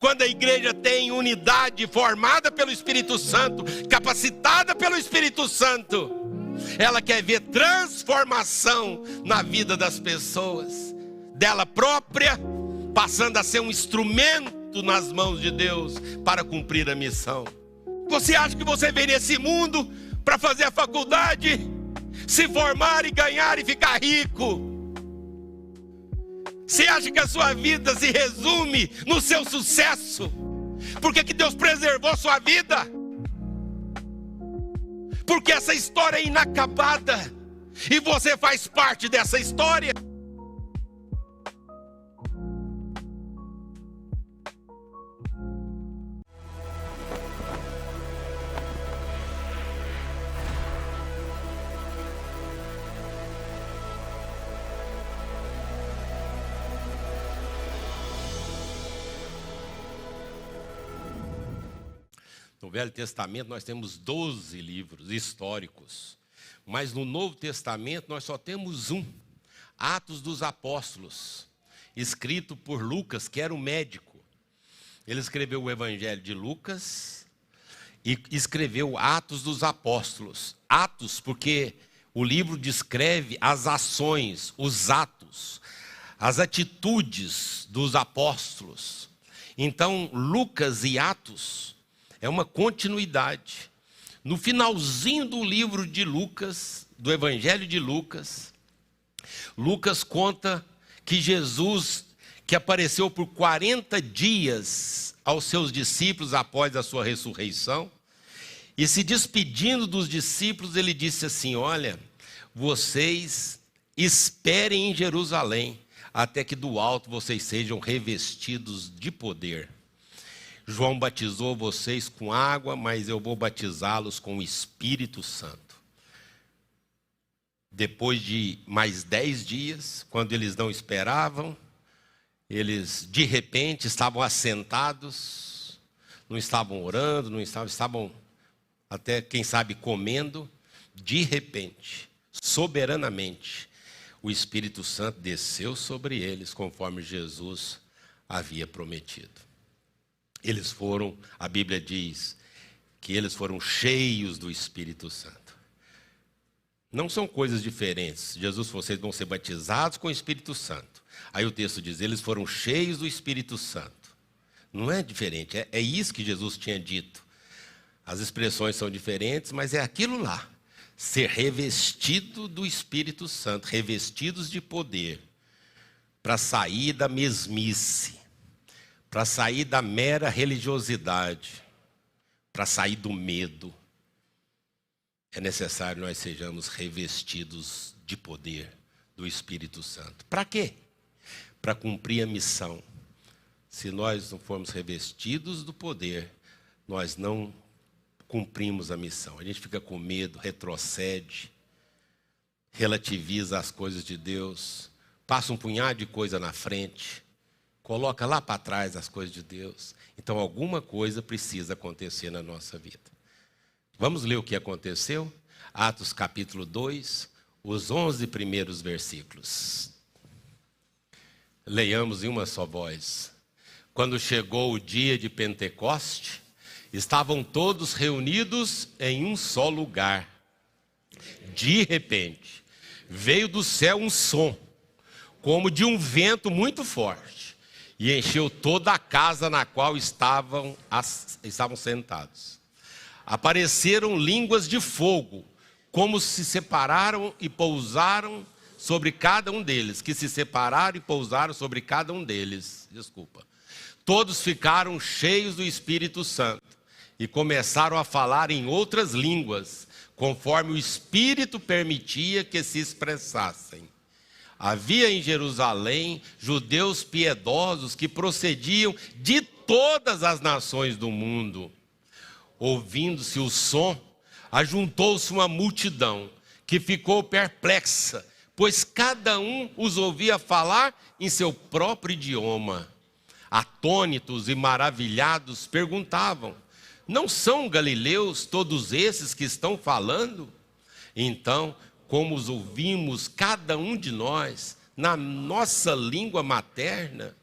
Quando a igreja tem unidade formada pelo Espírito Santo, capacitada pelo Espírito Santo, ela quer ver transformação na vida das pessoas, dela própria, passando a ser um instrumento nas mãos de Deus para cumprir a missão. Você acha que você veio nesse mundo para fazer a faculdade, se formar e ganhar e ficar rico? Você acha que a sua vida se resume no seu sucesso? Por que Deus preservou sua vida? Porque essa história é inacabada e você faz parte dessa história. No Velho Testamento nós temos 12 livros históricos, mas no Novo Testamento nós só temos um, Atos dos Apóstolos, escrito por Lucas, que era um médico. Ele escreveu o Evangelho de Lucas e escreveu Atos dos Apóstolos. Atos, porque o livro descreve as ações, os atos, as atitudes dos apóstolos. Então, Lucas e Atos é uma continuidade. No finalzinho do livro de Lucas, do Evangelho de Lucas, Lucas conta que Jesus, que apareceu por 40 dias aos seus discípulos após a sua ressurreição, e se despedindo dos discípulos, ele disse assim: olha, vocês esperem em Jerusalém, até que do alto vocês sejam revestidos de poder. João batizou vocês com água, mas eu vou batizá-los com o Espírito Santo. Depois de mais 10 dias, quando eles não esperavam, eles de repente estavam assentados, não estavam orando, estavam até, quem sabe, comendo. De repente, soberanamente, o Espírito Santo desceu sobre eles, conforme Jesus havia prometido. Eles foram, a Bíblia diz, que eles foram cheios do Espírito Santo. Não são coisas diferentes. Jesus, vocês vão ser batizados com o Espírito Santo. Aí o texto diz, eles foram cheios do Espírito Santo. Não é diferente, é isso que Jesus tinha dito. As expressões são diferentes, mas é aquilo lá. Ser revestido do Espírito Santo, revestidos de poder, para sair da mesmice, para sair da mera religiosidade, para sair do medo. É necessário nós sejamos revestidos de poder do Espírito Santo. Para quê? Para cumprir a missão. Se nós não formos revestidos do poder, nós não cumprimos a missão. A gente fica com medo, retrocede, relativiza as coisas de Deus, passa um punhado de coisa na frente, coloca lá para trás as coisas de Deus. Então alguma coisa precisa acontecer na nossa vida. Vamos ler o que aconteceu? Atos capítulo 2, os 11 primeiros versículos. Leiamos em uma só voz. Quando chegou o dia de Pentecoste, estavam todos reunidos em um só lugar. De repente, veio do céu um som, como de um vento muito forte, e encheu toda a casa na qual estavam sentados. Apareceram línguas de fogo, como se separaram e pousaram sobre cada um deles. Que se separaram e pousaram sobre cada um deles. Todos ficaram cheios do Espírito Santo e começaram a falar em outras línguas, conforme o Espírito permitia que se expressassem. Havia em Jerusalém judeus piedosos que procediam de todas as nações do mundo. Ouvindo-se o som, ajuntou-se uma multidão que ficou perplexa, pois cada um os ouvia falar em seu próprio idioma. Atônitos e maravilhados perguntavam: não são galileus todos esses que estão falando? Então, como os ouvimos cada um de nós na nossa língua materna,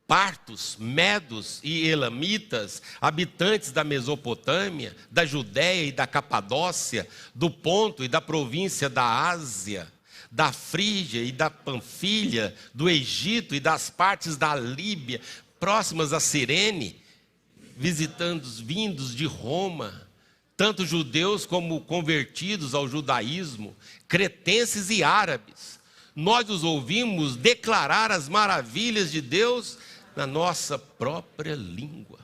partos, medos e elamitas, habitantes da Mesopotâmia, da Judéia e da Capadócia, do Ponto e da província da Ásia, da Frígia e da Panfilha, do Egito e das partes da Líbia, próximas a Cirene, visitantes vindos de Roma, tanto judeus como convertidos ao judaísmo, cretenses e árabes. Nós os ouvimos declarar as maravilhas de Deus na nossa própria língua.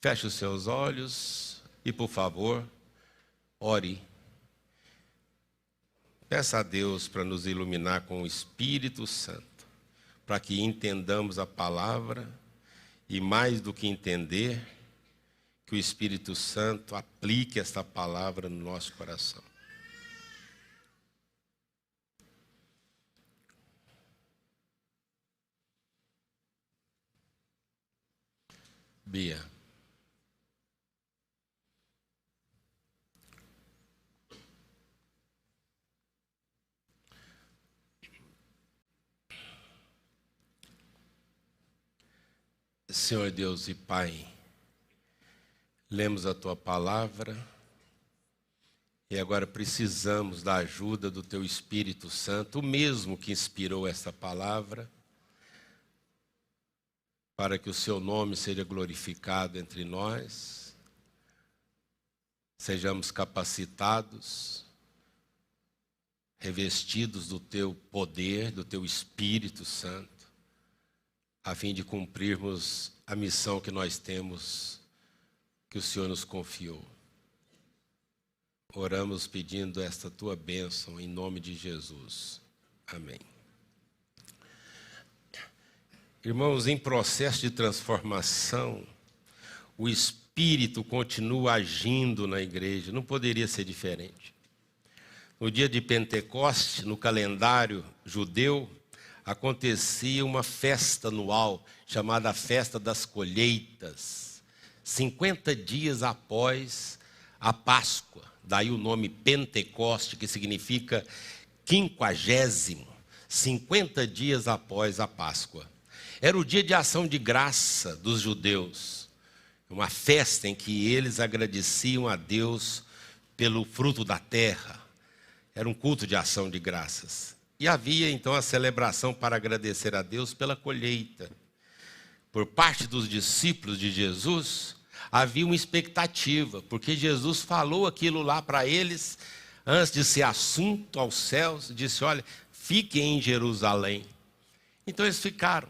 Feche os seus olhos e, por favor, ore. Peça a Deus para nos iluminar com o Espírito Santo, para que entendamos a palavra e, mais do que entender, que o Espírito Santo aplique esta palavra no nosso coração. Bia. Senhor Deus e Pai, lemos a Tua palavra e agora precisamos da ajuda do Teu Espírito Santo, o mesmo que inspirou esta palavra, para que o Seu nome seja glorificado entre nós, sejamos capacitados, revestidos do Teu poder, do Teu Espírito Santo, a fim de cumprirmos a missão que nós temos, que o Senhor nos confiou. Oramos pedindo esta Tua bênção em nome de Jesus. Amém. Irmãos, em processo de transformação, o Espírito continua agindo na igreja, não poderia ser diferente. No dia de Pentecoste, no calendário judeu, acontecia uma festa anual, chamada Festa das Colheitas, 50 dias após a Páscoa, daí o nome Pentecoste, que significa 50º, 50 dias após a Páscoa. Era o dia de ação de graça dos judeus, uma festa em que eles agradeciam a Deus pelo fruto da terra. Era um culto de ação de graças. E havia então a celebração para agradecer a Deus pela colheita. Por parte dos discípulos de Jesus, havia uma expectativa, porque Jesus falou aquilo lá para eles, antes de ser assunto aos céus, disse: olha, fiquem em Jerusalém. Então eles ficaram.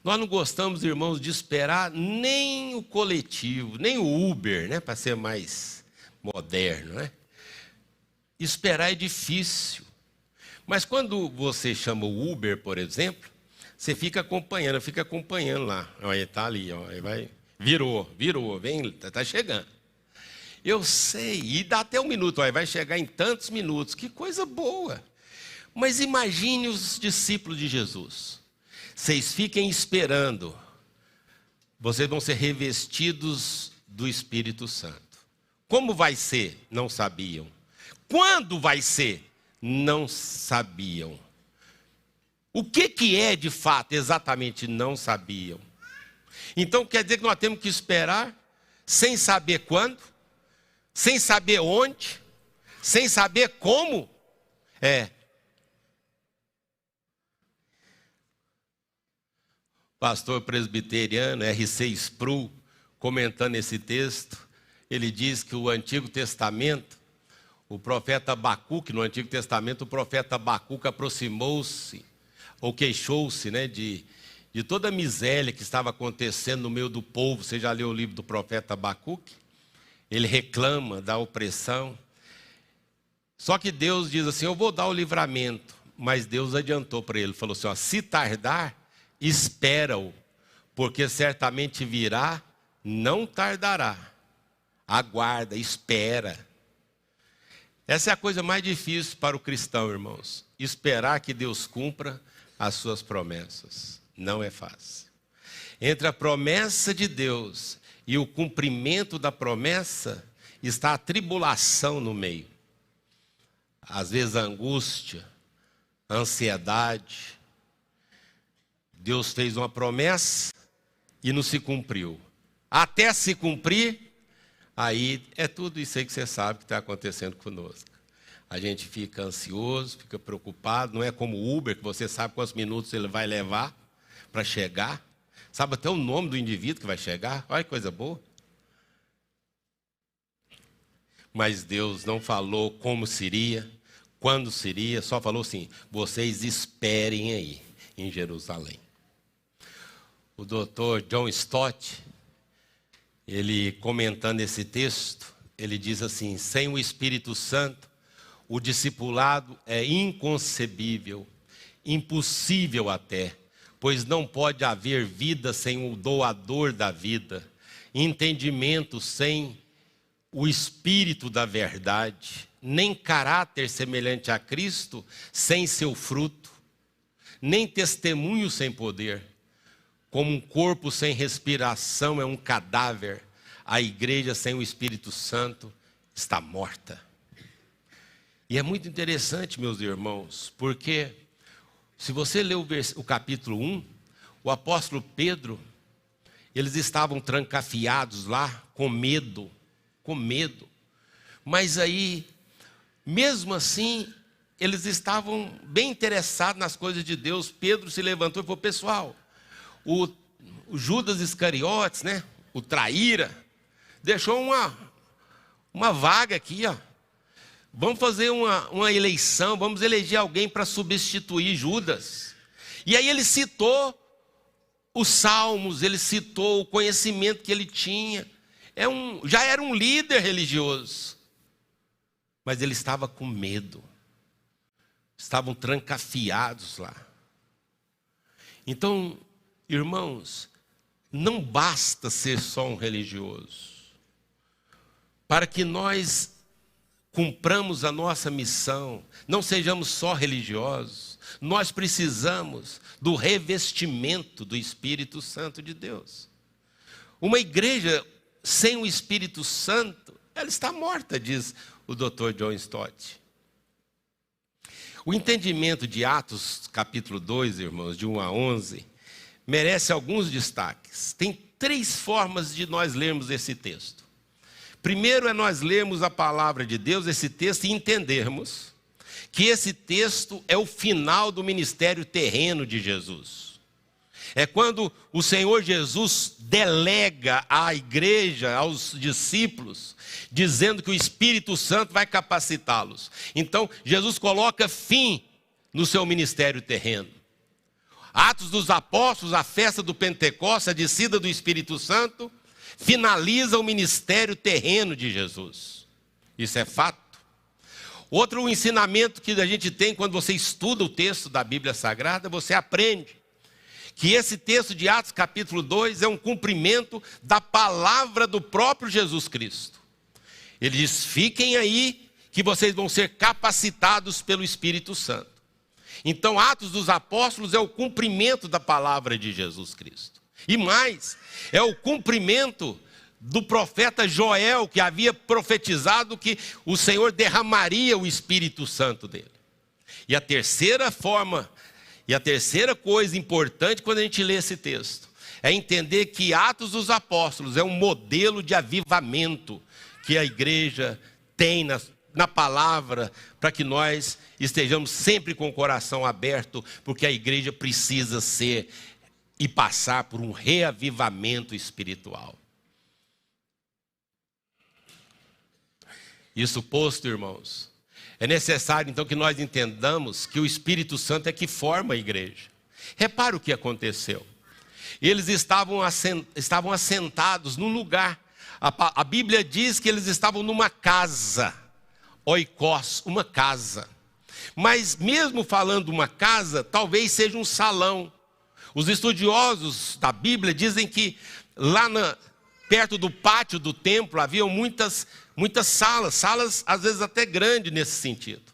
Nós não gostamos, irmãos, de esperar nem o coletivo, nem o Uber, né, para ser mais moderno, né? Esperar é difícil. Mas quando você chama o Uber, por exemplo, você fica acompanhando lá. Olha, está ali, ó, vai, virou, vem, está chegando. Eu sei, e dá até um minuto, ó, vai chegar em tantos minutos, que coisa boa. Mas imagine os discípulos de Jesus. Vocês fiquem esperando, vocês vão ser revestidos do Espírito Santo. Como vai ser? Não sabiam. Quando vai ser? Não sabiam. O que é de fato? Exatamente não sabiam. Então quer dizer que nós temos que esperar sem saber quando, sem saber onde, sem saber como. Pastor presbiteriano R.C. Sproul, comentando esse texto, ele diz que o Antigo Testamento, o profeta Abacuque, no Antigo Testamento, o profeta Abacuque aproximou-se, ou queixou-se, né, de toda a miséria que estava acontecendo no meio do povo. Você já leu o livro do profeta Abacuque? Ele reclama da opressão. Só que Deus diz assim: eu vou dar o livramento. Mas Deus adiantou para ele, falou assim: ó, se tardar, espera-o, porque certamente virá, não tardará. Aguarda, espera. Essa é a coisa mais difícil para o cristão, irmãos. Esperar que Deus cumpra as suas promessas. Não é fácil. Entre a promessa de Deus e o cumprimento da promessa, está a tribulação no meio. Às vezes a angústia, a ansiedade, Deus fez uma promessa e não se cumpriu. Até se cumprir, aí é tudo isso aí que você sabe que está acontecendo conosco. A gente fica ansioso, fica preocupado, não é como o Uber, que você sabe quantos minutos ele vai levar para chegar. Sabe até o nome do indivíduo que vai chegar, olha que coisa boa. Mas Deus não falou como seria, quando seria, só falou assim, vocês esperem aí em Jerusalém. O doutor John Stott, ele comentando esse texto, ele diz assim, sem o Espírito Santo, o discipulado é inconcebível, impossível até, pois não pode haver vida sem o doador da vida, entendimento sem o Espírito da verdade, nem caráter semelhante a Cristo sem seu fruto, nem testemunho sem poder. Como um corpo sem respiração é um cadáver, a igreja sem o Espírito Santo está morta. E é muito interessante, meus irmãos, porque se você ler o capítulo 1, o apóstolo Pedro, eles estavam trancafiados lá, com medo. Mas aí, mesmo assim, eles estavam bem interessados nas coisas de Deus. Pedro se levantou e falou, pessoal, o Judas Iscariotes, né, o traíra, deixou uma vaga aqui, ó. Vamos fazer uma eleição, vamos eleger alguém para substituir Judas. E aí ele citou os salmos, ele citou o conhecimento que ele tinha. Já era um líder religioso, mas ele estava com medo. Estavam trancafiados lá. Então, irmãos, não basta ser só um religioso. Para que nós cumpramos a nossa missão, não sejamos só religiosos, nós precisamos do revestimento do Espírito Santo de Deus. Uma igreja sem o Espírito Santo, ela está morta, diz o Dr. John Stott. O entendimento de Atos capítulo 2, irmãos, de 1 a 11, merece alguns destaques. Tem 3 formas de nós lermos esse texto. Primeiro é nós lermos a palavra de Deus, esse texto, e entendermos que esse texto é o final do ministério terreno de Jesus. É quando o Senhor Jesus delega à igreja, aos discípulos, dizendo que o Espírito Santo vai capacitá-los. Então, Jesus coloca fim no seu ministério terreno. Atos dos Apóstolos, a festa do Pentecostes, a descida do Espírito Santo, finaliza o ministério terreno de Jesus. Isso é fato. Outro ensinamento que a gente tem quando você estuda o texto da Bíblia Sagrada, você aprende que esse texto de Atos capítulo 2 é um cumprimento da palavra do próprio Jesus Cristo. Ele diz, fiquem aí que vocês vão ser capacitados pelo Espírito Santo. Então, Atos dos Apóstolos é o cumprimento da palavra de Jesus Cristo. E mais, é o cumprimento do profeta Joel, que havia profetizado que o Senhor derramaria o Espírito Santo dele. E a terceira forma, e a terceira coisa importante quando a gente lê esse texto, é entender que Atos dos Apóstolos é um modelo de avivamento que a igreja tem na palavra, para que nós estejamos sempre com o coração aberto, porque a igreja precisa ser e passar por um reavivamento espiritual. Isso posto, irmãos, é necessário então que nós entendamos que o Espírito Santo é que forma a igreja. Repara o que aconteceu. Eles estavam assentados num lugar. A Bíblia diz que eles estavam numa casa, oikos, uma casa. Mas mesmo falando uma casa, talvez seja um salão. Os estudiosos da Bíblia dizem que lá perto do pátio do templo havia muitas salas às vezes até grandes nesse sentido.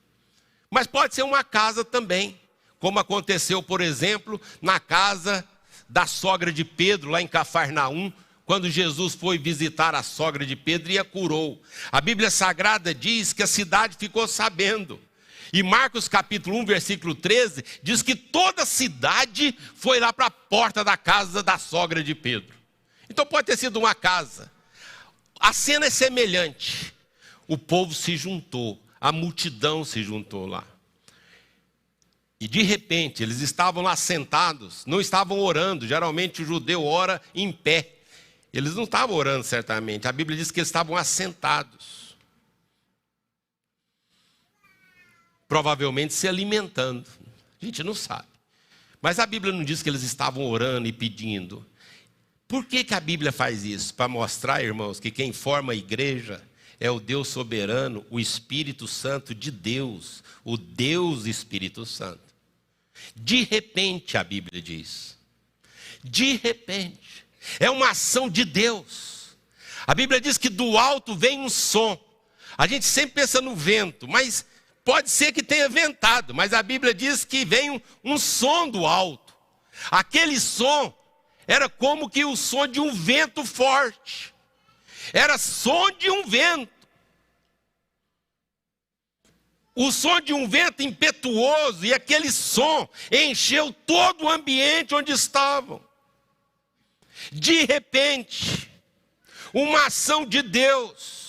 Mas pode ser uma casa também, como aconteceu, por exemplo, na casa da sogra de Pedro, lá em Cafarnaum, quando Jesus foi visitar a sogra de Pedro e a curou. A Bíblia Sagrada diz que a cidade ficou sabendo E Marcos capítulo 1, versículo 13, diz que toda a cidade foi lá para a porta da casa da sogra de Pedro. Então pode ter sido uma casa. A cena é semelhante. O povo se juntou, a multidão se juntou lá. E de repente, eles estavam lá sentados, não estavam orando. Geralmente o judeu ora em pé. Eles não estavam orando certamente. A Bíblia diz que eles estavam assentados. Provavelmente se alimentando. A gente não sabe. Mas a Bíblia não diz que eles estavam orando e pedindo. Por que a Bíblia faz isso? Para mostrar, irmãos, que quem forma a igreja é o Deus soberano, o Espírito Santo de Deus, o Deus Espírito Santo. De repente, a Bíblia diz. De repente. É uma ação de Deus. A Bíblia diz que do alto vem um som. A gente sempre pensa no vento, mas pode ser que tenha ventado. Mas a Bíblia diz que vem um som do alto. Aquele som era como que o som de um vento forte. Era som de um vento. O som de um vento impetuoso, e aquele som encheu todo o ambiente onde estavam. De repente, uma ação de Deus.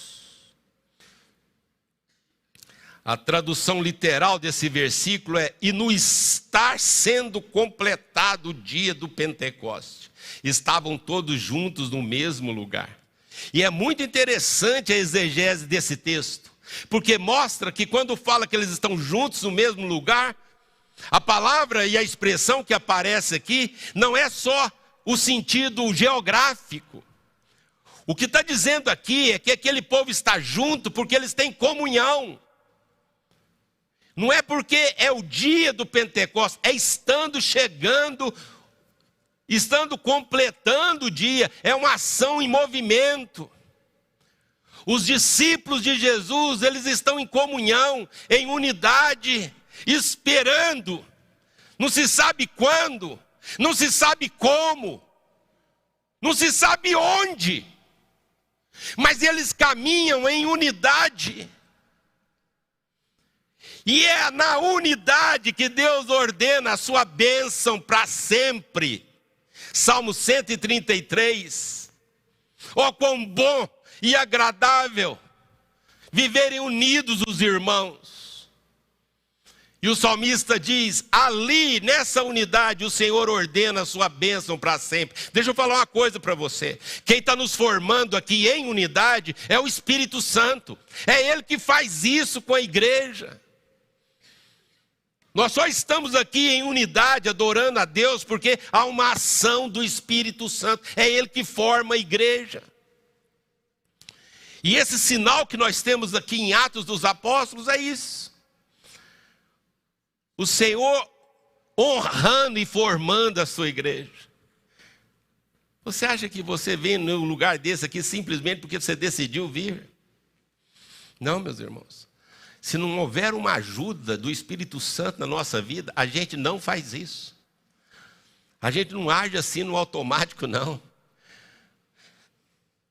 A tradução literal desse versículo é: e no estar sendo completado o dia do Pentecoste. Estavam todos juntos no mesmo lugar. E é muito interessante a exegese desse texto, porque mostra que quando fala que eles estão juntos no mesmo lugar, a palavra e a expressão que aparece aqui não é só o sentido geográfico. O que está dizendo aqui é que aquele povo está junto porque eles têm comunhão. Não é porque é o dia do Pentecostes, é estando chegando, estando completando o dia, é uma ação em movimento. Os discípulos de Jesus, eles estão em comunhão, em unidade, esperando. Não se sabe quando, não se sabe como, não se sabe onde, mas eles caminham em unidade. E é na unidade que Deus ordena a sua bênção para sempre. Salmo 133. Oh, quão bom e agradável viverem unidos os irmãos. E o salmista diz: ali, nessa unidade, o Senhor ordena a sua bênção para sempre. Deixa eu falar uma coisa para você. Quem está nos formando aqui em unidade é o Espírito Santo. É Ele que faz isso com a igreja. Nós só estamos aqui em unidade, adorando a Deus, porque há uma ação do Espírito Santo. É Ele que forma a igreja. E esse sinal que nós temos aqui em Atos dos Apóstolos é isso. O Senhor honrando e formando a sua igreja. Você acha que você vem num lugar desse aqui simplesmente porque você decidiu vir? Não, meus irmãos. Se não houver uma ajuda do Espírito Santo na nossa vida, a gente não faz isso. A gente não age assim no automático, não.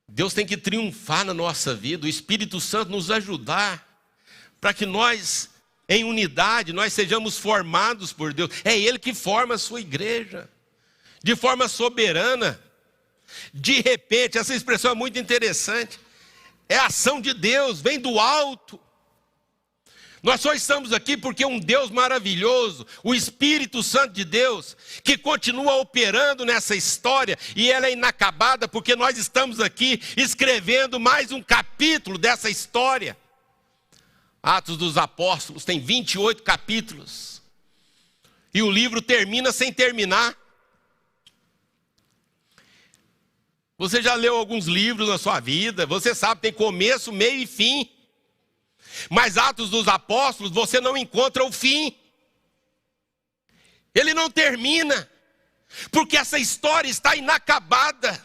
Deus tem que triunfar na nossa vida, o Espírito Santo nos ajudar, para que nós, em unidade, nós sejamos formados por Deus. É Ele que forma a sua igreja, de forma soberana. De repente, essa expressão é muito interessante. É a ação de Deus, vem do alto. Nós só estamos aqui porque um Deus maravilhoso, o Espírito Santo de Deus, que continua operando nessa história, e ela é inacabada porque nós estamos aqui escrevendo mais um capítulo dessa história. Atos dos Apóstolos tem 28 capítulos, e o livro termina sem terminar. Você já leu alguns livros na sua vida, você sabe, tem começo, meio e fim. Mas Atos dos Apóstolos, você não encontra o fim. Ele não termina, porque essa história está inacabada.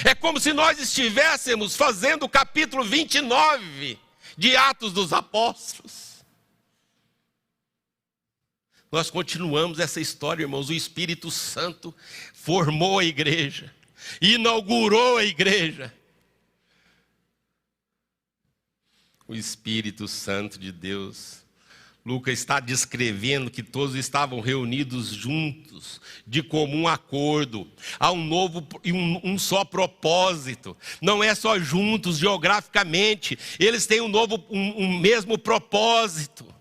É como se nós estivéssemos fazendo o capítulo 29 de Atos dos Apóstolos. Nós continuamos essa história, irmãos. O Espírito Santo formou a igreja, inaugurou a igreja. O Espírito Santo de Deus Lucas está descrevendo que todos estavam reunidos juntos, de comum acordo, há um novo e um só propósito. Não é só juntos geograficamente, eles têm um mesmo propósito.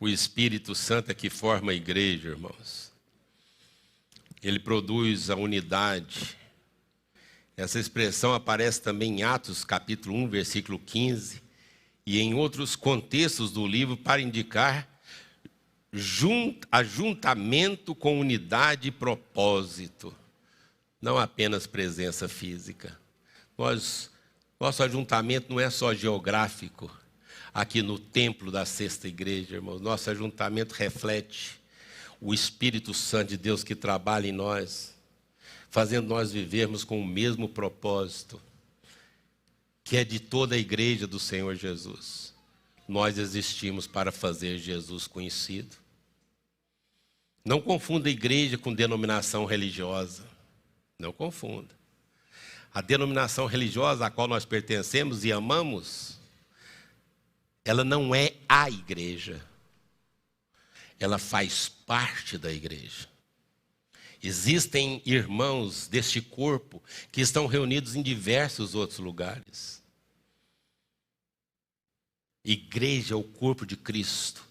O Espírito Santo é que forma a igreja, irmãos. Ele produz a unidade. Essa expressão aparece também em Atos capítulo 1, versículo 15, e em outros contextos do livro para indicar ajuntamento com unidade e propósito, não apenas presença física. Nosso ajuntamento não é só geográfico, aqui no templo da Sexta Igreja, irmãos. Nosso ajuntamento reflete o Espírito Santo de Deus que trabalha em nós, fazendo nós vivermos com o mesmo propósito, que é de toda a igreja do Senhor Jesus. Nós existimos para fazer Jesus conhecido. Não confunda igreja com denominação religiosa. Não confunda. A denominação religiosa a qual nós pertencemos e amamos, ela não é a igreja. Ela faz parte da igreja. Existem irmãos deste corpo que estão reunidos em diversos outros lugares. Igreja é o corpo de Cristo.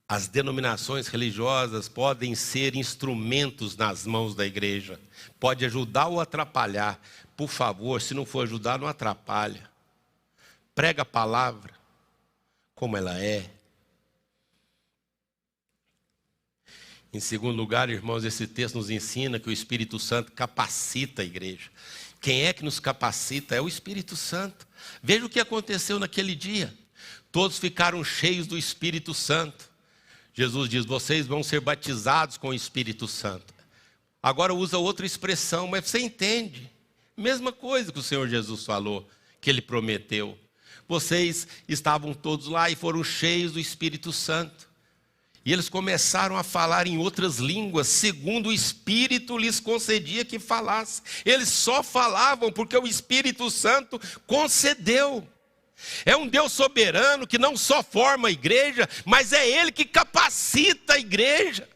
As denominações religiosas podem ser instrumentos nas mãos da igreja. Pode ajudar ou atrapalhar. Por favor, se não for ajudar, não atrapalha. Prega a palavra como ela é. Em segundo lugar, irmãos, esse texto nos ensina que o Espírito Santo capacita a igreja. Quem é que nos capacita? É o Espírito Santo. Veja o que aconteceu naquele dia. Todos ficaram cheios do Espírito Santo. Jesus diz, vocês vão ser batizados com o Espírito Santo. Agora usa outra expressão, mas você entende. Mesma coisa que o Senhor Jesus falou, que Ele prometeu. Vocês estavam todos lá e foram cheios do Espírito Santo. E eles começaram a falar em outras línguas, segundo o Espírito lhes concedia que falasse. Eles só falavam porque o Espírito Santo concedeu. É um Deus soberano que não só forma a igreja, mas é Ele que capacita a igreja.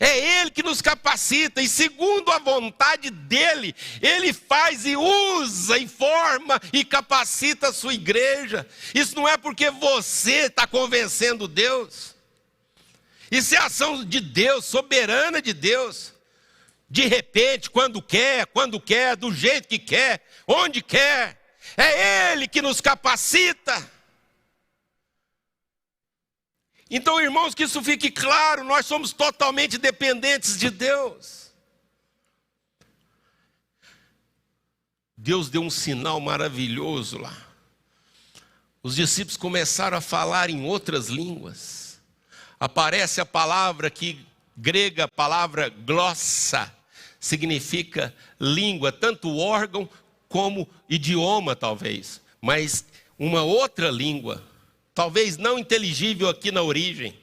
É Ele que nos capacita e segundo a vontade dEle, Ele faz e usa e forma e capacita a sua igreja. Isso não é porque você está convencendo Deus. Isso é ação de Deus, soberana de Deus. De repente, quando quer, do jeito que quer, onde quer. É Ele que nos capacita. Então, irmãos, que isso fique claro, nós somos totalmente dependentes de Deus. Deus deu um sinal maravilhoso lá. Os discípulos começaram a falar em outras línguas. Aparece a palavra que, grega, a palavra glossa, significa língua, tanto órgão como idioma talvez, mas uma outra língua, talvez não inteligível aqui na origem,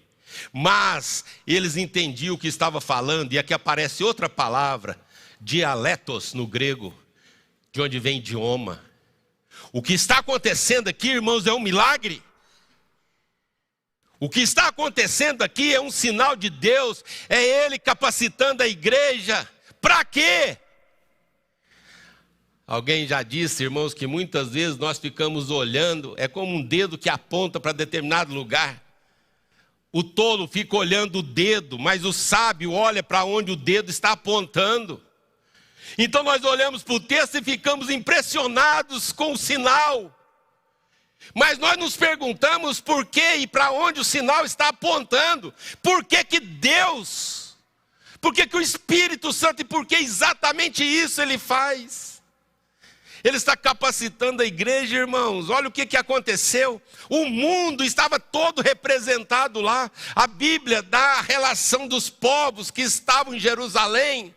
mas eles entendiam o que estava falando, e aqui aparece outra palavra, dialetos no grego, de onde vem idioma. O que está acontecendo aqui, irmãos, é um milagre. O que está acontecendo aqui é um sinal de Deus, é Ele capacitando a igreja. Para quê? Alguém já disse, irmãos, que muitas vezes nós ficamos olhando, é como um dedo que aponta para determinado lugar. O tolo fica olhando o dedo, mas o sábio olha para onde o dedo está apontando. Então nós olhamos para o texto e ficamos impressionados com o sinal. Mas nós nos perguntamos por que e para onde o sinal está apontando. Por que que Deus, por que que o Espírito Santo e por que exatamente isso Ele faz? Ele está capacitando a igreja, irmãos. Olha o que aconteceu. O mundo estava todo representado lá. A Bíblia dá a relação dos povos que estavam em Jerusalém.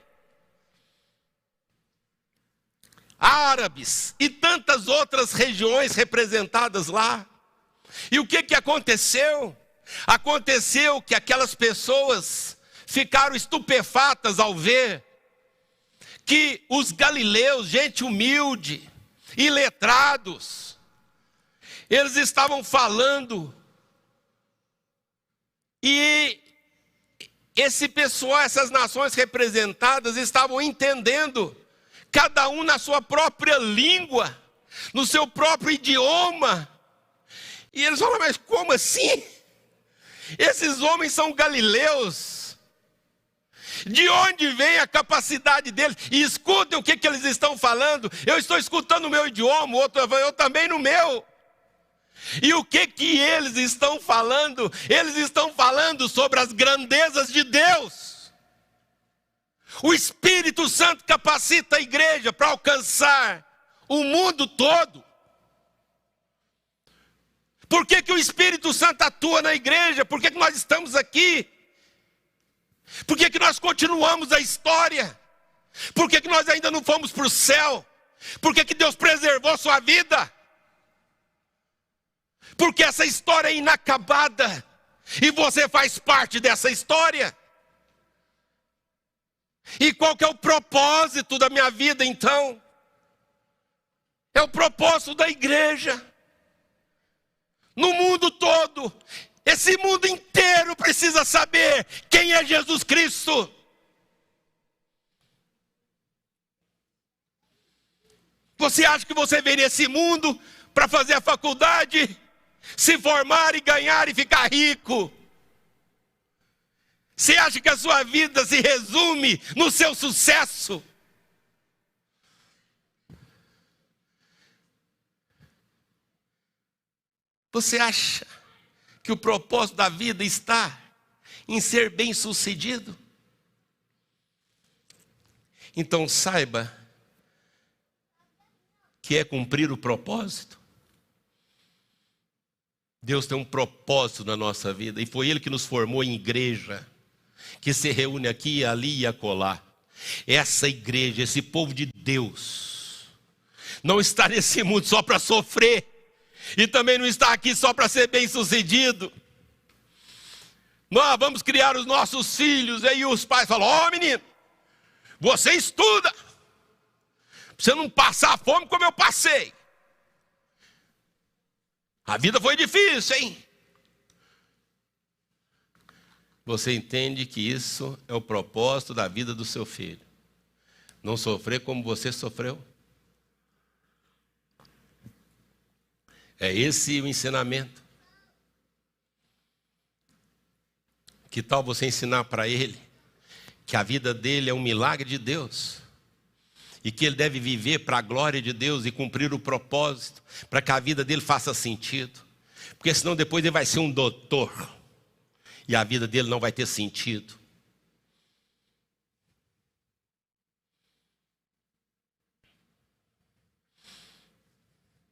Árabes e tantas outras regiões representadas lá. E o que aconteceu? Aconteceu que aquelas pessoas ficaram estupefatas ao ver que os galileus, gente humilde, iletrados, eles estavam falando, e esse pessoal, essas nações representadas, estavam entendendo, cada um na sua própria língua, no seu próprio idioma. E eles falaram, mas como assim? Esses homens são galileus. De onde vem a capacidade deles? E escutem o que eles estão falando. Eu estou escutando o meu idioma, o outro, eu também no meu. E o que eles estão falando? Eles estão falando sobre as grandezas de Deus. O Espírito Santo capacita a igreja para alcançar o mundo todo. Por que o Espírito Santo atua na igreja? Por que nós estamos aqui? Por que nós continuamos a história? Por que nós ainda não fomos para o céu? Por que Deus preservou sua vida? Porque essa história é inacabada. E você faz parte dessa história. E qual que é o propósito da minha vida então? É o propósito da igreja. No mundo todo. Esse mundo inteiro precisa saber quem é Jesus Cristo. Você acha que você veio nesse mundo para fazer a faculdade, se formar e ganhar e ficar rico? Você acha que a sua vida se resume no seu sucesso? Você acha que o propósito da vida está em ser bem-sucedido? Então saiba que é cumprir o propósito. Deus tem um propósito na nossa vida, e foi Ele que nos formou em igreja, que se reúne aqui, ali e acolá. Essa igreja, esse povo de Deus, não está nesse mundo só para sofrer, e também não está aqui só para ser bem-sucedido. Nós vamos criar os nossos filhos, aí os pais falam, ó menino, você estuda, pra você não passar fome como eu passei. A vida foi difícil, hein? Você entende que isso é o propósito da vida do seu filho. Não sofrer como você sofreu. É esse o ensinamento. Que tal você ensinar para ele que a vida dele é um milagre de Deus? E que ele deve viver para a glória de Deus e cumprir o propósito, para que a vida dele faça sentido. Porque senão depois ele vai ser um doutor, e a vida dele não vai ter sentido.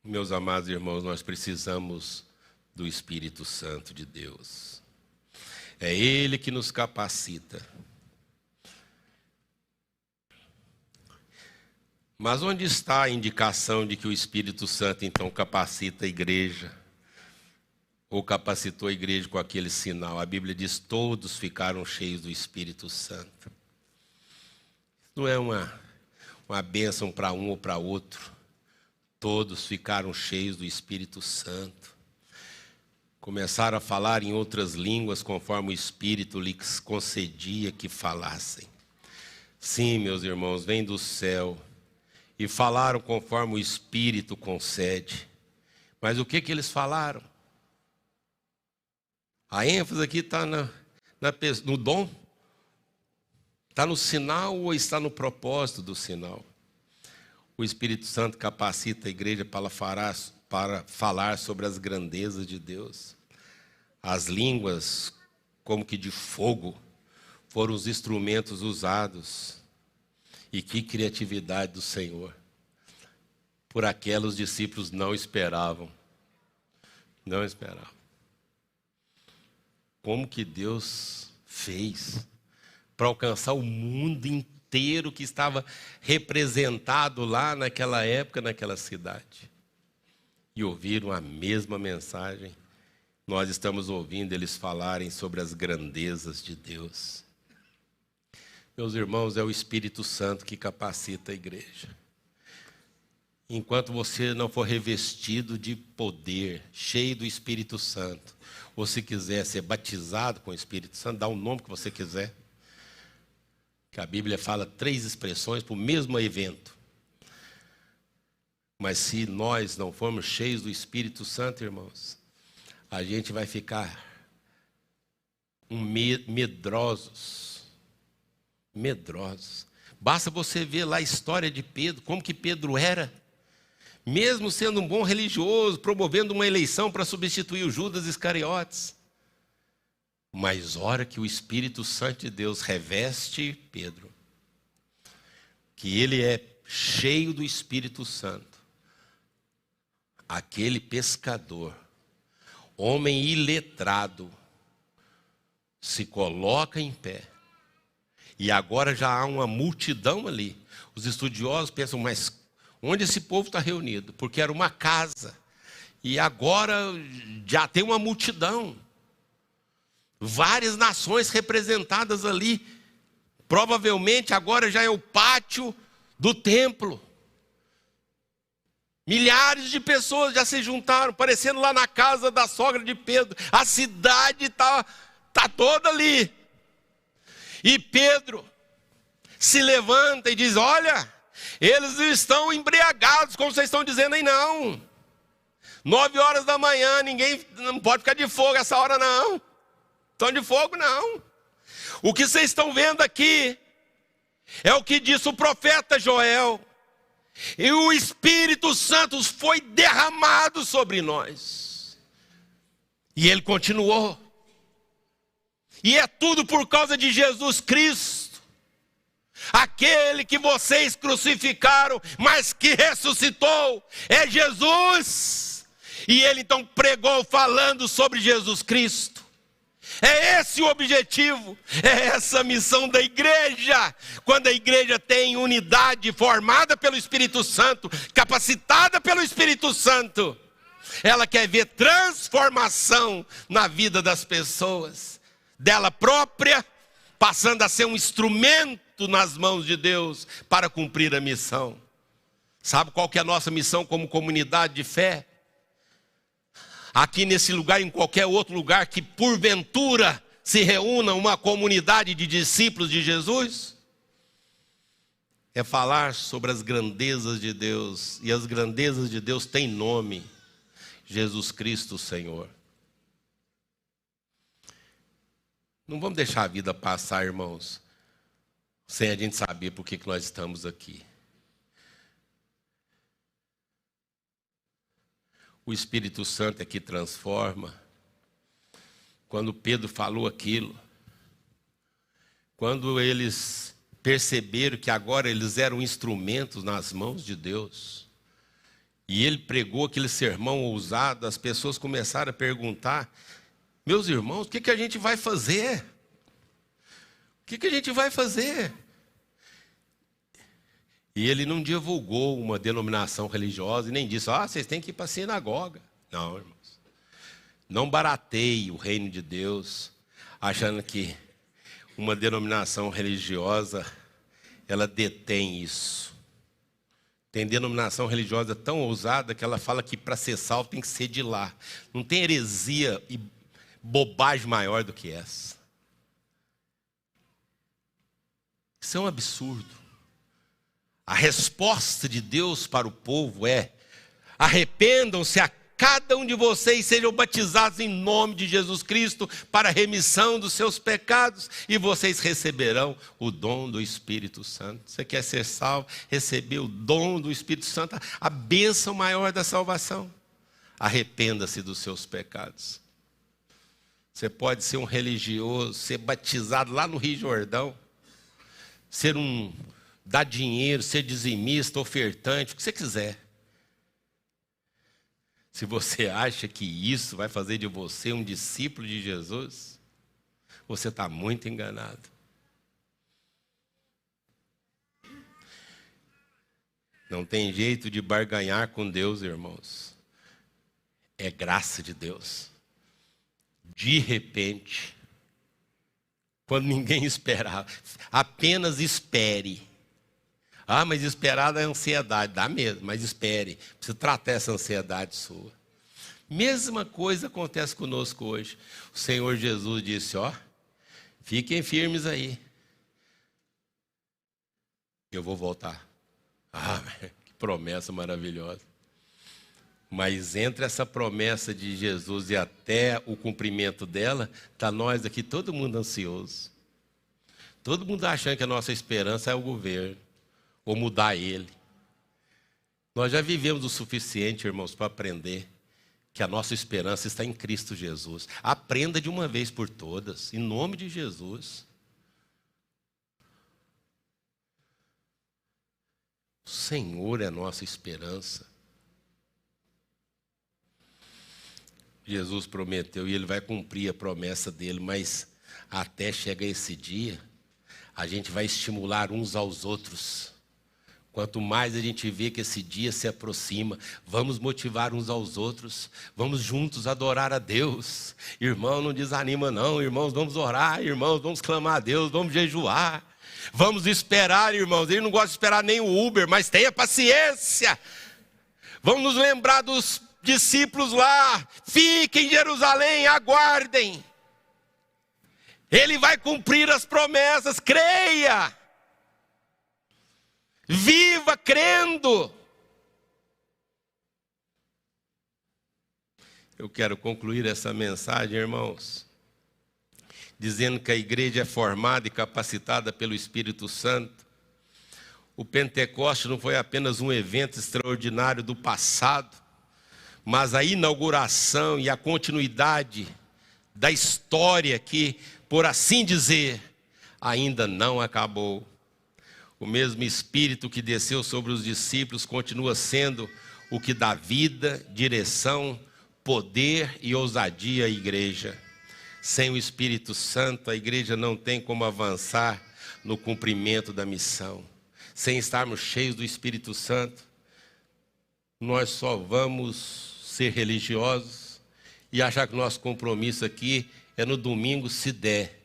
Meus amados irmãos, nós precisamos do Espírito Santo de Deus. É Ele que nos capacita. Mas onde está a indicação de que o Espírito Santo então capacita a igreja? Ou capacitou a igreja com aquele sinal? A Bíblia diz, todos ficaram cheios do Espírito Santo. Não é uma bênção para um ou para outro. Todos ficaram cheios do Espírito Santo. Começaram a falar em outras línguas conforme o Espírito lhes concedia que falassem. Sim, meus irmãos, vem do céu. E falaram conforme o Espírito concede. Mas o que eles falaram? A ênfase aqui está no dom? Está no sinal ou está no propósito do sinal? O Espírito Santo capacita a igreja para falar sobre as grandezas de Deus. As línguas, como que de fogo, foram os instrumentos usados. E que criatividade do Senhor. Por aquela os discípulos não esperavam. Não esperavam. Como que Deus fez para alcançar o mundo inteiro que estava representado lá naquela época, naquela cidade. E ouviram a mesma mensagem. Nós estamos ouvindo eles falarem sobre as grandezas de Deus. Meus irmãos, é o Espírito Santo que capacita a igreja. Enquanto você não for revestido de poder, cheio do Espírito Santo, ou se quiser ser batizado com o Espírito Santo, dá o nome que você quiser. Que a Bíblia fala 3 expressões para o mesmo evento. Mas se nós não formos cheios do Espírito Santo, irmãos, a gente vai ficar medrosos. Medrosos. Basta você ver lá a história de Pedro, como que Pedro era. Mesmo sendo um bom religioso, promovendo uma eleição para substituir o Judas Iscariotes. Mas hora que o Espírito Santo de Deus reveste Pedro, que ele é cheio do Espírito Santo, aquele pescador, homem iletrado, se coloca em pé. E agora já há uma multidão ali. Os estudiosos pensam, mas onde esse povo está reunido? Porque era uma casa. E agora já tem uma multidão. Várias nações representadas ali. Provavelmente agora já é o pátio do templo. Milhares de pessoas já se juntaram, parecendo lá na casa da sogra de Pedro. A cidade está toda ali. E Pedro se levanta e diz, olha, eles estão embriagados, como vocês estão dizendo aí, não. 9 horas da manhã, ninguém não pode ficar de fogo essa hora, não. Estão de fogo, não. O que vocês estão vendo aqui é o que disse o profeta Joel. E o Espírito Santo foi derramado sobre nós. E ele continuou. E é tudo por causa de Jesus Cristo. Aquele que vocês crucificaram, mas que ressuscitou, é Jesus. E ele então pregou falando sobre Jesus Cristo. É esse o objetivo, é essa a missão da igreja. Quando a igreja tem unidade formada pelo Espírito Santo, capacitada pelo Espírito Santo, ela quer ver transformação na vida das pessoas. Dela própria, passando a ser um instrumento nas mãos de Deus para cumprir a missão. Sabe qual que é a nossa missão como comunidade de fé? Aqui nesse lugar, em qualquer outro lugar que porventura se reúna uma comunidade de discípulos de Jesus, é falar sobre as grandezas de Deus. E as grandezas de Deus têm nome: Jesus Cristo, Senhor. Não vamos deixar a vida passar, irmãos, sem a gente saber por que nós estamos aqui. O Espírito Santo é que transforma. Quando Pedro falou aquilo, quando eles perceberam que agora eles eram instrumentos nas mãos de Deus, e ele pregou aquele sermão ousado, as pessoas começaram a perguntar, meus irmãos, o que a gente vai fazer? O que a gente vai fazer? E ele não divulgou uma denominação religiosa e nem disse, vocês têm que ir para a sinagoga. Não, irmãos. Não barateie o reino de Deus, achando que uma denominação religiosa, ela detém isso. Tem denominação religiosa tão ousada que ela fala que para ser salvo tem que ser de lá. Não tem heresia e bobagem maior do que essa. Isso é um absurdo. A resposta de Deus para o povo é: arrependam-se a cada um de vocês, sejam batizados em nome de Jesus Cristo para a remissão dos seus pecados, e vocês receberão o dom do Espírito Santo. Você quer ser salvo, receber o dom do Espírito Santo, a bênção maior da salvação? Arrependa-se dos seus pecados. Você pode ser um religioso, ser batizado lá no Rio Jordão, dar dinheiro, ser dizimista, ofertante, o que você quiser. Se você acha que isso vai fazer de você um discípulo de Jesus, você está muito enganado. Não tem jeito de barganhar com Deus, irmãos. É graça de Deus. De repente, quando ninguém esperava. Apenas espere. Ah, mas esperar dá ansiedade. Dá mesmo, mas espere. Precisa tratar essa ansiedade sua. Mesma coisa acontece conosco hoje. O Senhor Jesus disse, ó, fiquem firmes aí. Eu vou voltar. Ah, que promessa maravilhosa. Mas entre essa promessa de Jesus e até o cumprimento dela, está nós aqui, todo mundo ansioso. Todo mundo achando que a nossa esperança é o governo, ou mudar ele. Nós já vivemos o suficiente, irmãos, para aprender que a nossa esperança está em Cristo Jesus. Aprenda de uma vez por todas, em nome de Jesus. O Senhor é a nossa esperança. Jesus prometeu e Ele vai cumprir a promessa dEle, mas até chegar esse dia, a gente vai estimular uns aos outros. Quanto mais a gente vê que esse dia se aproxima, vamos motivar uns aos outros, vamos juntos adorar a Deus. Irmão, não desanima não, irmãos, vamos orar, irmãos, vamos clamar a Deus, vamos jejuar. Vamos esperar, irmãos, ele não gosta de esperar nem o Uber, mas tenha paciência. Vamos nos lembrar dos discípulos lá, fiquem em Jerusalém, aguardem. Ele vai cumprir as promessas, creia. Viva crendo. Eu quero concluir essa mensagem, irmãos, dizendo que a igreja é formada e capacitada pelo Espírito Santo. O Pentecoste não foi apenas um evento extraordinário do passado, mas a inauguração e a continuidade da história que, por assim dizer, ainda não acabou. O mesmo Espírito que desceu sobre os discípulos continua sendo o que dá vida, direção, poder e ousadia à igreja. Sem o Espírito Santo, a igreja não tem como avançar no cumprimento da missão. Sem estarmos cheios do Espírito Santo, nós só vamos ser religiosos e achar que o nosso compromisso aqui é no domingo, se der.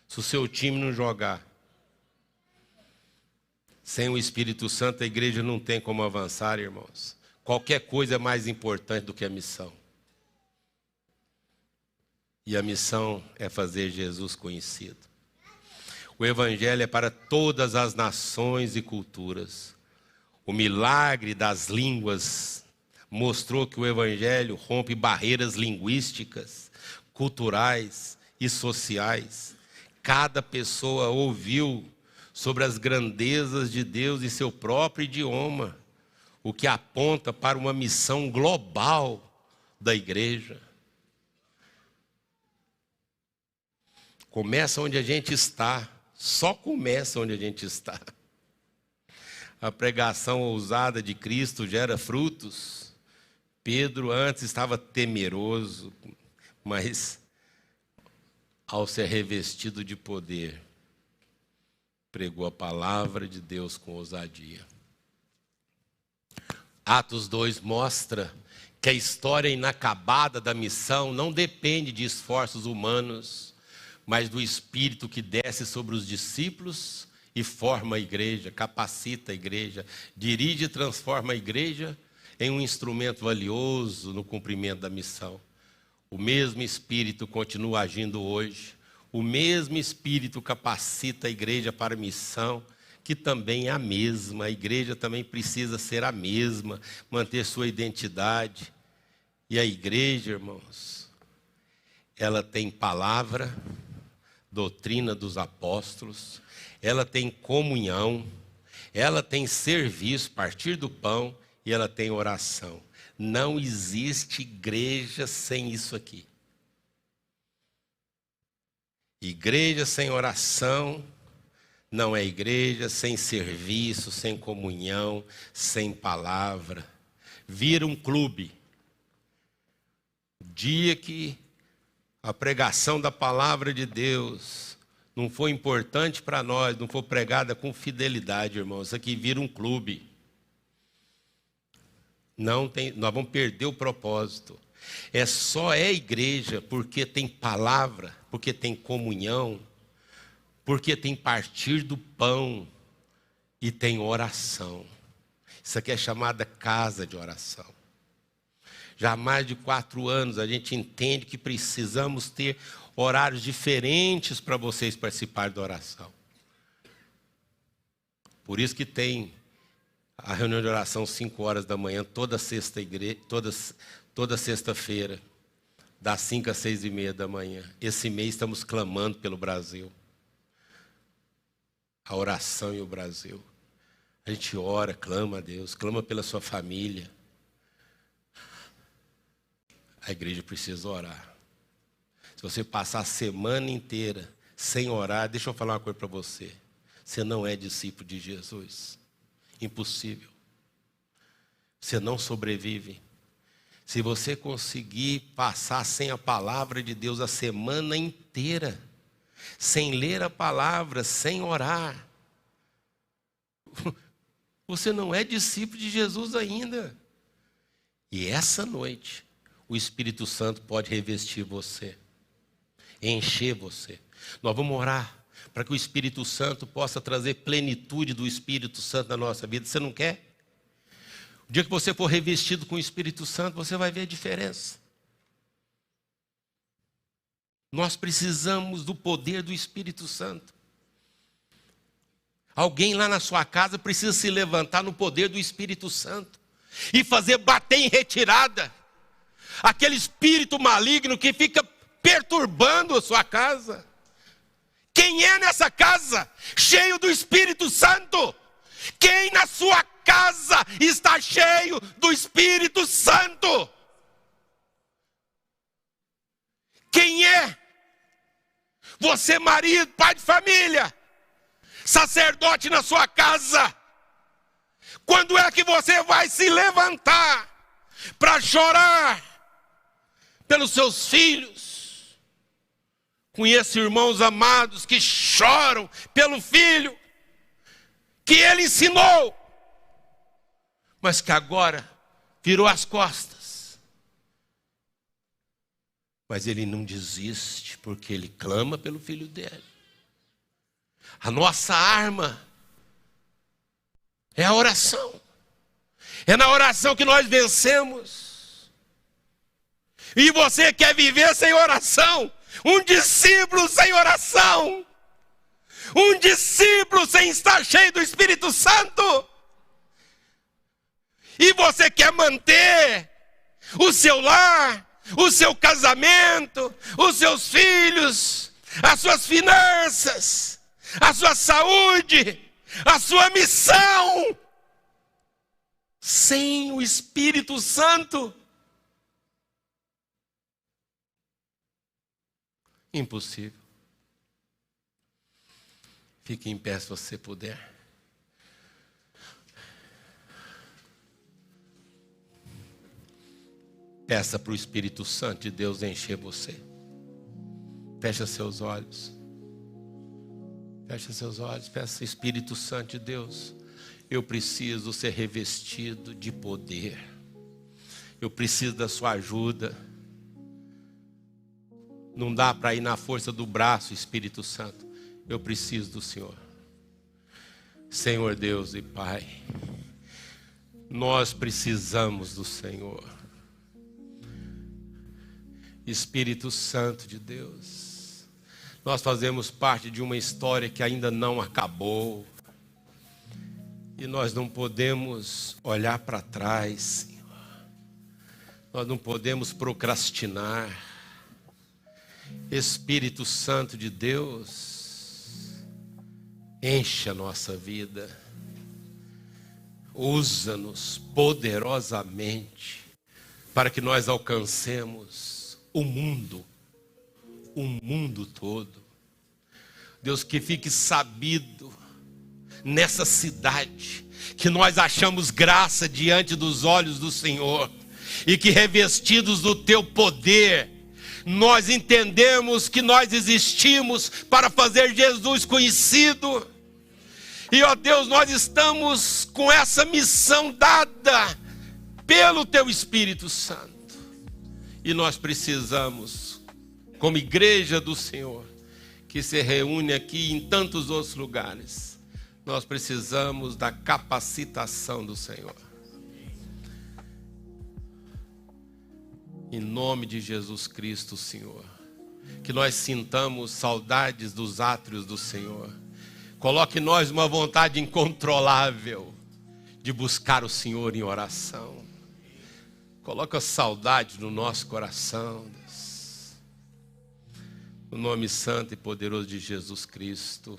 Se o seu time não jogar. Sem o Espírito Santo, a igreja não tem como avançar, irmãos. Qualquer coisa é mais importante do que a missão. E a missão é fazer Jesus conhecido. O Evangelho é para todas as nações e culturas. O milagre das línguas mostrou que o Evangelho rompe barreiras linguísticas, culturais e sociais. Cada pessoa ouviu sobre as grandezas de Deus em seu próprio idioma, o que aponta para uma missão global da igreja. Começa onde a gente está, só começa onde a gente está. A pregação ousada de Cristo gera frutos. Pedro antes estava temeroso, mas ao ser revestido de poder, pregou a palavra de Deus com ousadia. Atos 2 mostra que a história inacabada da missão não depende de esforços humanos, mas do Espírito que desce sobre os discípulos e forma a igreja, capacita a igreja, dirige e transforma a igreja em um instrumento valioso no cumprimento da missão. O mesmo Espírito continua agindo hoje. O mesmo Espírito capacita a igreja para a missão, que também é a mesma. A igreja também precisa ser a mesma, manter sua identidade. E a igreja, irmãos, ela tem palavra, doutrina dos apóstolos, ela tem comunhão, ela tem serviço, partir do pão, e ela tem oração. Não existe igreja sem isso aqui. Igreja sem oração não é igreja, sem serviço, sem comunhão, sem palavra. Vira um clube. O dia que a pregação da palavra de Deus não for importante para nós, não for pregada com fidelidade, irmãos, isso aqui vira um clube. Nós vamos perder o propósito. Só é igreja porque tem palavra, porque tem comunhão, porque tem partir do pão e tem oração. Isso aqui é chamada casa de oração. Já há mais de 4 anos a gente entende que precisamos ter horários diferentes para vocês participarem da oração. Por isso que tem a reunião de oração 5 horas da manhã, toda sexta-feira, das 5 às 6:30 da manhã. Esse mês estamos clamando pelo Brasil. A oração e o Brasil. A gente ora, clama a Deus, clama pela sua família. A igreja precisa orar. Se você passar a semana inteira sem orar, deixa eu falar uma coisa para você. Você não é discípulo de Jesus. Impossível. Você não sobrevive. Se você conseguir passar sem a palavra de Deus a semana inteira, sem ler a palavra, sem orar, você não é discípulo de Jesus ainda. E essa noite, o Espírito Santo pode revestir você, encher você. Nós vamos orar para que o Espírito Santo possa trazer plenitude do Espírito Santo na nossa vida. Você não quer? O dia que você for revestido com o Espírito Santo, você vai ver a diferença. Nós precisamos do poder do Espírito Santo. Alguém lá na sua casa precisa se levantar no poder do Espírito Santo e fazer bater em retirada aquele espírito maligno que fica perturbando a sua casa. Quem é nessa casa cheio do Espírito Santo? Quem na sua casa está cheio do Espírito Santo? Quem é? Você, marido, pai de família, sacerdote na sua casa, quando é que você vai se levantar para chorar pelos seus filhos? Conheço irmãos amados que choram pelo filho que ele ensinou, mas que agora virou as costas. Mas ele não desiste, porque ele clama pelo filho dele. A nossa arma é a oração. É na oração que nós vencemos. E você quer viver sem oração? Um discípulo sem oração? Um discípulo sem estar cheio do Espírito Santo? E você quer manter o seu lar, o seu casamento, os seus filhos, as suas finanças, a sua saúde, a sua missão, sem o Espírito Santo? Impossível. Fique em pé se você puder. Peça para o Espírito Santo de Deus encher você. Fecha seus olhos. Fecha seus olhos. Peça, Espírito Santo de Deus, eu preciso ser revestido de poder. Eu preciso da sua ajuda. Não dá para ir na força do braço, Espírito Santo. Eu preciso do Senhor. Senhor Deus e Pai, nós precisamos do Senhor. Espírito Santo de Deus, nós fazemos parte de uma história que ainda não acabou. E nós não podemos olhar para trás, Senhor. Nós não podemos procrastinar. Espírito Santo de Deus, enche a nossa vida. Usa-nos poderosamente para que nós alcancemos o mundo todo. Deus, que fique sabido nessa cidade que nós achamos graça diante dos olhos do Senhor e que, revestidos do teu poder, nós entendemos que nós existimos para fazer Jesus conhecido. E, ó Deus, nós estamos com essa missão dada pelo teu Espírito Santo. E nós precisamos, como igreja do Senhor, que se reúne aqui em tantos outros lugares, nós precisamos da capacitação do Senhor. Em nome de Jesus Cristo, Senhor, que nós sintamos saudades dos átrios do Senhor. Coloque em nós uma vontade incontrolável de buscar o Senhor em oração. Coloca saudade no nosso coração, Deus. No nome santo e poderoso de Jesus Cristo.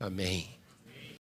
Amém.